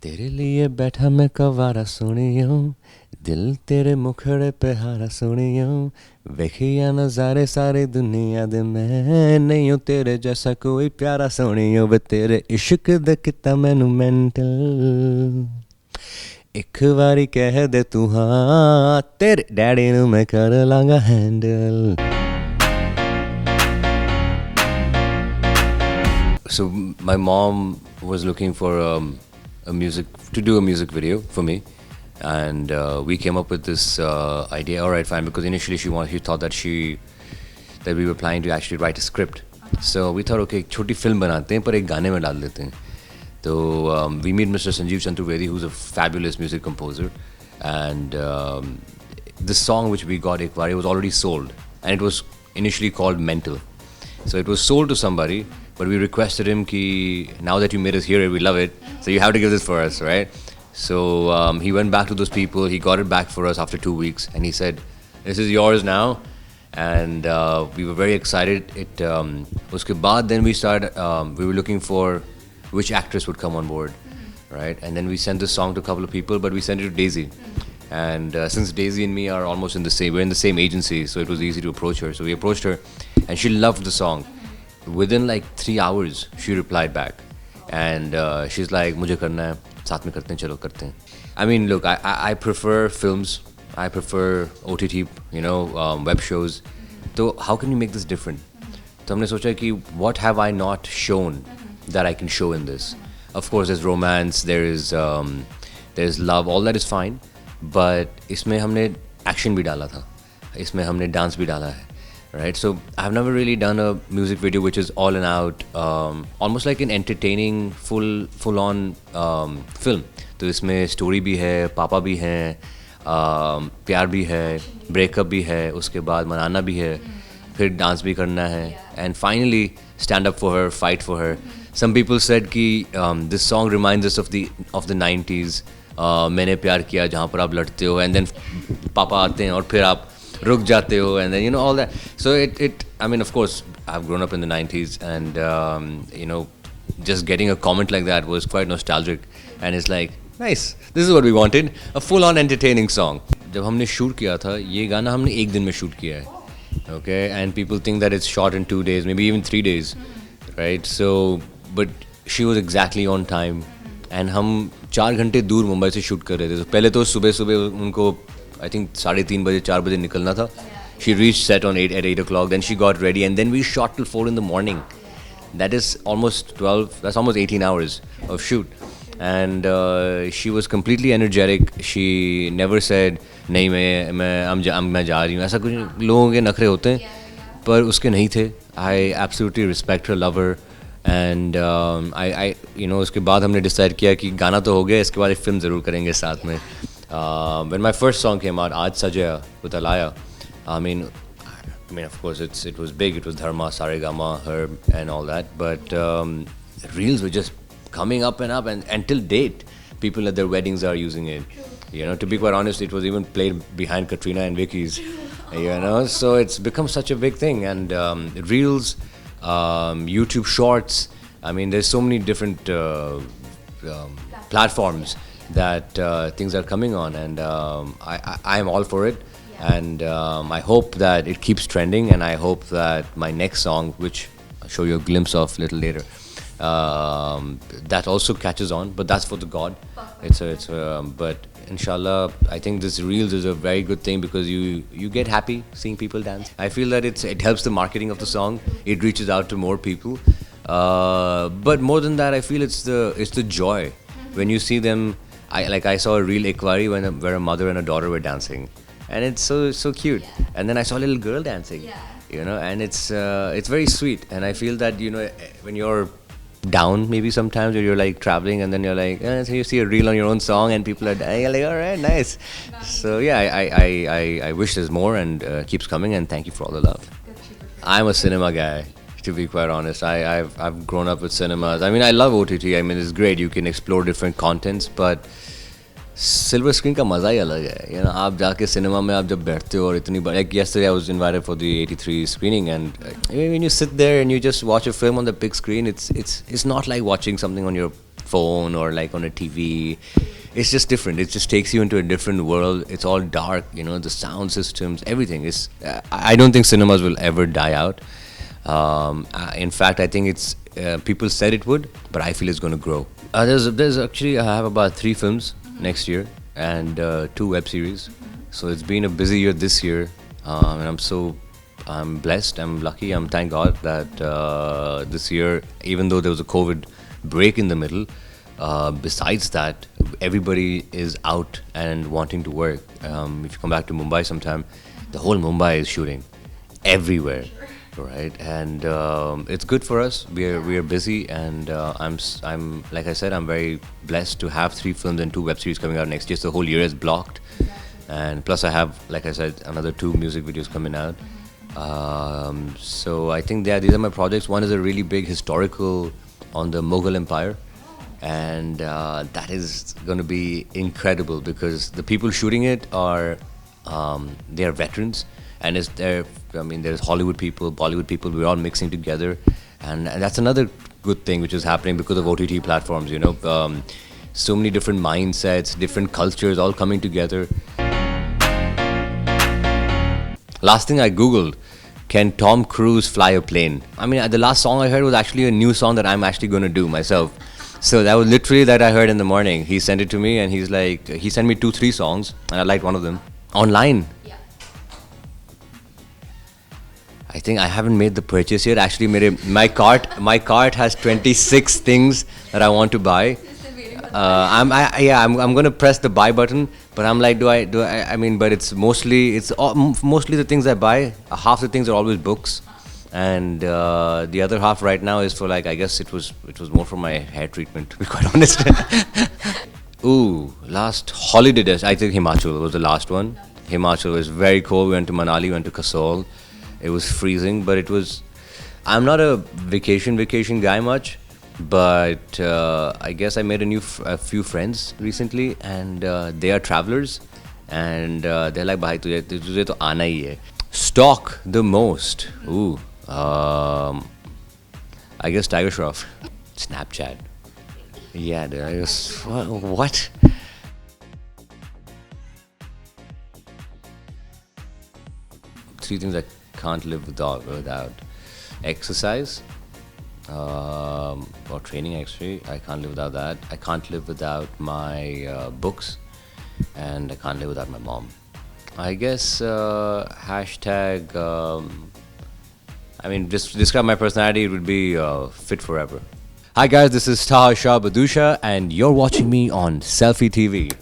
तेरे लिए बैठा मैं कवारा सोनियो, दिल तेरे मुखड़े पे हारा सोनियो, वेखिया नज़ारे सारी दुनिया दे मैं नहीं हूँ तेरे जैसा कोई प्यारा सोनियो वे तेरे इश्क दे किता मैनू मेंटल एक बारी कह दे तू हाँ तेरे डैडी नू मैं कर लांगा handle. So my mom was looking for a music to do a music video for me, and we came up with this idea. All right, fine, because initially she thought that we were planning to actually write a script. So we thought, okay, एक छोटी film बनाते हैं पर एक गाने में डाल देते हैं. So we meet Mr. Sanjeev Chanturvedi, who's a fabulous music composer, and this song which we got, Ek Baari, was already sold, and it was initially called Mental. So it was sold to somebody, but we requested him ki now that you made us hear it, we love it, so you have to give this for us, right? So he went back to those people, he got it back for us after 2 weeks, and he said, "This is yours now." And we were very excited. Uske baad then we started. We were looking for which actress would come on board, right? And then we sent this song to a couple of people, but we sent it to Daisy. And since Daisy and me are almost we're in the same agency, so it was easy to approach her. So we approached her, and she loved the song. Within like 3 hours, she replied back, and she's like, "मुझे करना है, साथ में करते हैं, चलो करते हैं." I mean, look, I prefer films, I prefer OTT, web shows. So how can you make this different? तो हमने सोचा कि what have I not shown that I can show in this? Of course, there's romance, there's love, all that is fine. But इसमें हमने action भी डाला था, इसमें हमने dance भी डाला है, right? So I've never really done a music video which is all and out, almost like an entertaining, full on film. तो इसमें story भी है, पापा भी हैं, प्यार भी है, breakup भी है, उसके बाद मनाना भी है, फिर dance भी करना है, and finally stand up for her, fight for her. Some people said कि this song reminds us of the 90s. मैंने प्यार किया जहाँ पर आप लड़ते हो, and then पापा आते हैं और फिर आप रुक जाते हो, and then all that. So I mean, of course, I've grown up in the 90s, and just getting a comment like that was quite nostalgic, and it's like, nice, this is what we wanted, a full-on entertaining song. जब हमने shoot किया था ये गाना हमने एक दिन में शूट किया है, okay, and people think that it's shot in 2 days, maybe even 3 days, right? So, but she was exactly on time. And हम 4 घंटे दूर मुंबई से शूट कर रहे थे. तो पहले तो सुबह उनको आई थिंक 3:30 बजे 4 बजे निकलना था. She reach set on 8 o'clock, then she got ready, and then we shot till 4 in the morning. That is almost 18 hours of shoot. And she was completely energetic. She never said नहीं मैं जा रही हूँ. ऐसा कुछ लोगों के नखरे होते हैं, पर उसके नहीं थे. I absolutely respect her, love her. And उसके बाद हमने डिसाइड किया कि गाना तो हो गया, इसके बाद एक फिल्म ज़रूर करेंगे साथ में. When my first song came out, Aaj Sajeya with Alaya, I mean of course it was big, it was Dharma, Saregama, Herb and all that, but reels were just coming up, and until date people at their weddings are using it. To be quite honest, it was even played behind Katrina and Vicky's, so it's become such a big thing. And reels, YouTube Shorts. I mean, there's so many different platforms that things are coming on, and I am all for it. And I hope that it keeps trending, and I hope that my next song, which I'll show you a glimpse of a little later, that also catches on. But that's for the God. But inshallah, I think this reels is a very good thing, because you get happy seeing people dance. I feel that it helps the marketing of the song. It reaches out to more people. But more than that, I feel it's the joy when you see them. I saw a reel Ek Baari where a mother and a daughter were dancing, and it's so cute. And then I saw a little girl dancing, and it's very sweet. And I feel that when you're down maybe sometimes, or you're like traveling, and then you're like, so you see a reel on your own song and people are dying, you're like, all right, nice. So yeah, I wish there's more, and keeps coming, and thank you for all the love. I'm a cinema guy, to be quite honest. I've grown up with cinemas. I mean, I love OTT. I mean, it's great, you can explore different contents, but silver screen का मज़ा ही अलग है. आप जाके cinema में आप जब बैठते हो और इतनी बड़ी, like yesterday I was invited for the 83 screening, and when you sit there and you just watch a film on the big screen, it's not like watching something on your phone or like on a TV. It's just different. It just takes you into a different world. It's all dark, you know, the sound systems, everything is. I don't think cinemas will ever die out. In fact, I think it's people said it would, but I feel it's going to grow. There's actually I have about 3 films next year and 2 web series. So it's been a busy year this year, and I'm blessed. I'm lucky. Thank God that this year, even though there was a COVID break in the middle, besides that, everybody is out and wanting to work. If you come back to Mumbai sometime, the whole Mumbai is shooting everywhere, right? And it's good for us. We are busy, and I'm like I said, I'm very blessed to have 3 films and 2 web series coming out next year. So the whole year is blocked, and plus I have, like I said, another 2 music videos coming out. So I think these are my projects. One is a really big historical on the Mughal Empire, and that is going to be incredible because the people shooting it are they are veterans, and there's Hollywood people, Bollywood people. We're all mixing together, and that's another good thing which is happening because of OTT platforms. You know, so many different mindsets, different cultures, all coming together. Last thing I googled, can Tom Cruise fly a plane? I mean, the last song I heard was actually a new song that I'm actually going to do myself. So that was literally that I heard in the morning. He sent it to me, and he's like, he sent me 2-3 songs, and I liked one of them. Online. Yeah. I think I haven't made the purchase yet. Actually, my cart has 26 things that I want to buy. I'm gonna press the buy button, but I'm like, I mean, but it's mostly the things I buy. Half the things are always books, and the other half right now is for, like, I guess it was more for my hair treatment, to be quite honest. Ooh, last holiday I think Himachal was the last one. Himachal was very cold. We went to Manali, went to Kasol. It was freezing, but I'm not a vacation guy much. But I guess I made a few friends recently, and they are travelers, and they're like, "Bhai, tujhe to aana hi hai." Stalk the most. Ooh, I guess Tiger Shroff. Snapchat. Yeah, dude, I guess what? 3 things I can't live without. Exercise. Or training, actually. I can't live without that. I can't live without my books, and I can't live without my mom. I guess hashtag. I mean, just to describe my personality, it would be fit forever. Hi guys, this is Taha Shah Badusha, and you're watching me on Selfie TV.